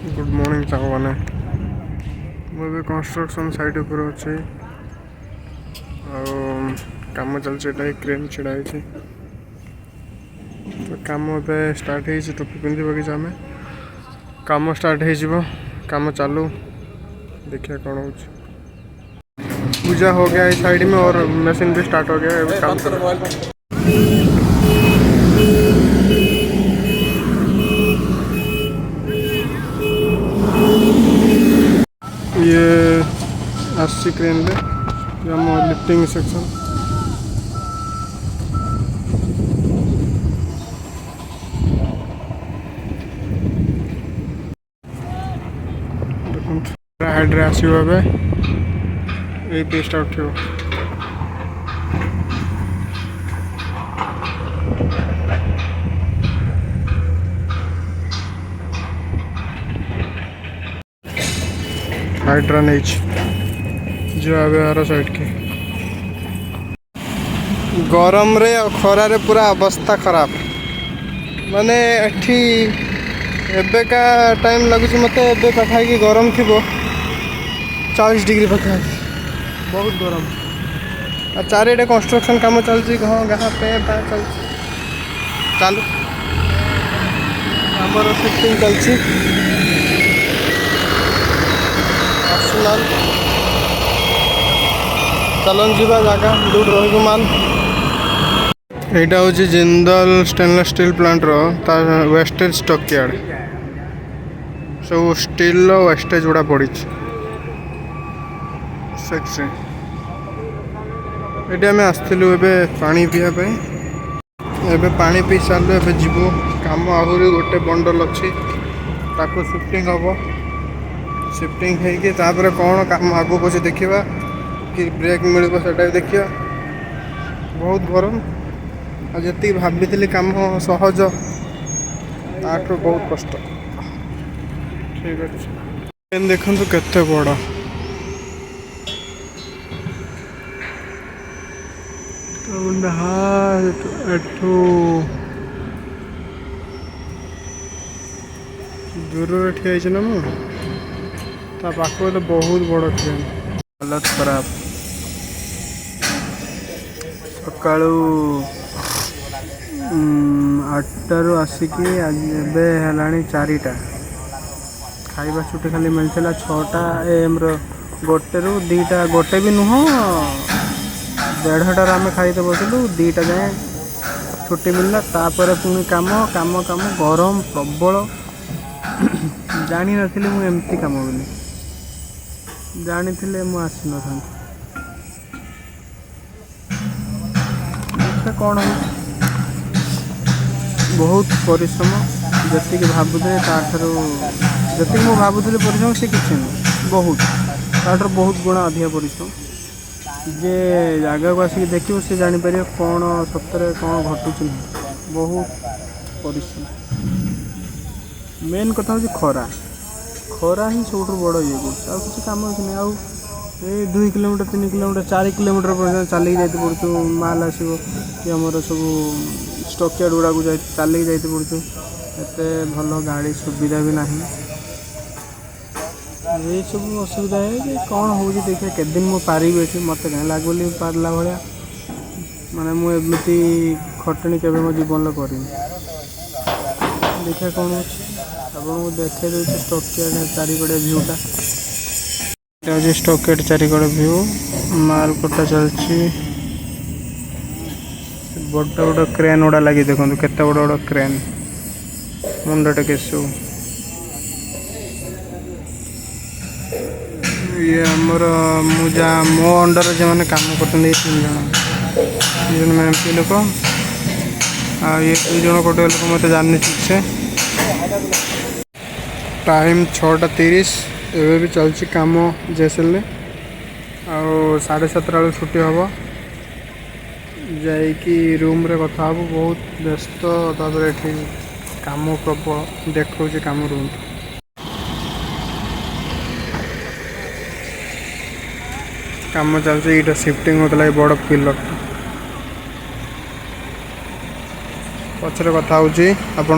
good morning सागवाने मुझे construction site ऊपर अच्छे काम चलता क्रेन छिड़ा तो काम स्टार्ट हो टोपी पिंधि बगीचा आम काम स्टार्ट हो काम चालू देखिए कौन हो पूजा हो गया इस साइड में और मशीन भी स्टार्ट हो गया है काम कर ये आसी क्रेन लिफ्टिंग सेक्शन हेड्रे आसो ये पेस्ट उठो हाइड्रा नहीं जो आवे साइड के गरम रे और खरा रे पूरा अवस्था खराब माने एठी एबे का टाइम लगुच मत एबे पाखाई गरम थी 40 डिग्री पाखा बहुत गरम और चारिटे कंस्ट्रक्शन काम चलती घ गाँ पे चल चालू आमर फिटिंग चलती चलन जीवा जगह दूर रही माल यहाँ हूँ Jindal stainless steel plant wastage stock yard सब स्टील वेस्टेज गुड़ा पड़ी ये आम आसलु पानी पीवाई एबे पानी पी सारू ए जीवु काम आहरी गोटे बंडल अच्छी ताको शिफ्टिंग हम शिफ्टिंग होपर कौन काम आगू पचे देखा कि ब्रेक मिल देखिए बहुत गरम जी भाभी कम सहज ताठू बहुत कष्ट ठीक अच्छे देखु केते बड़ दूर ठिया ना मु पाखु तो बहुत बड़ ट्रेन हालत खराब सकाळु 8 आसिकी एबे हेलाणी 4टा खाइबा छुट्टी खाली मिलता 6टा AM गोटे रू 2टा गोटे भी नुह 1:30 आम खाई बसलु 2टा जाए छुट्टी मिलला तापर पुणी काम काम काम गरम प्रबल जानी नथिली मु एमती काम बोली जानी थिले मु आसी न था कौन बहुत परिश्रम जी भावुले ताठू जी मु भावुली परिश्रम से किसी नहीं बहुत ताठू बहुत गुणा अधिक परिश्रम जे जगह को आसिक देखिए से जापर कौन सतरे कौन घटुच बहुत परिश्रम मेन कथा हूँ खरा खरा ही सब बड़ ये किसी कम कि आउ 2 किलोमीटर 3 किलोमीटर 4 किलोमीटर पर्यटन चलिक जाते पड़ू माल आसो कि आमर सब स्टॉक यार्ड गुड़ा को चलिक जाते पड़ू एत भल गाड़ी सुविधा भी ना ये सब असुविधा है कि कौन हो देखिए के दिन मु पारि मत कहीं लगुली पार्ला भाया माने मुझे खटणी के मो जीवन कर देखिए कौन आपको देखे दूसरे स्टॉक यार्ड चारिकड़े भ्यूटा ये स्टॉक यार्ड चारिकड़े भ्यू माल कटा चलती बड़ बड़ क्रेन गुड़ा लगी देखो केते बड़ बड़ क्रेन मुंडटे केसु ये आमर मुझा मो अंडर जो मैंने काम करते 3 जन एमपी लोक ये 2 जन गोटे लोक मत जानी ठीक से टाइम 6:30 एवं भी चलती काम जैसे आउ 7:30 बेलू छुट्टी हम जाकि रूम रे कथा हम बहुत व्यस्त तापर ये काम प्रबल देखा काम रूम काम चलती ये शिफ्टिंग होता बड़ पिलर पचर कथा हूँ आपण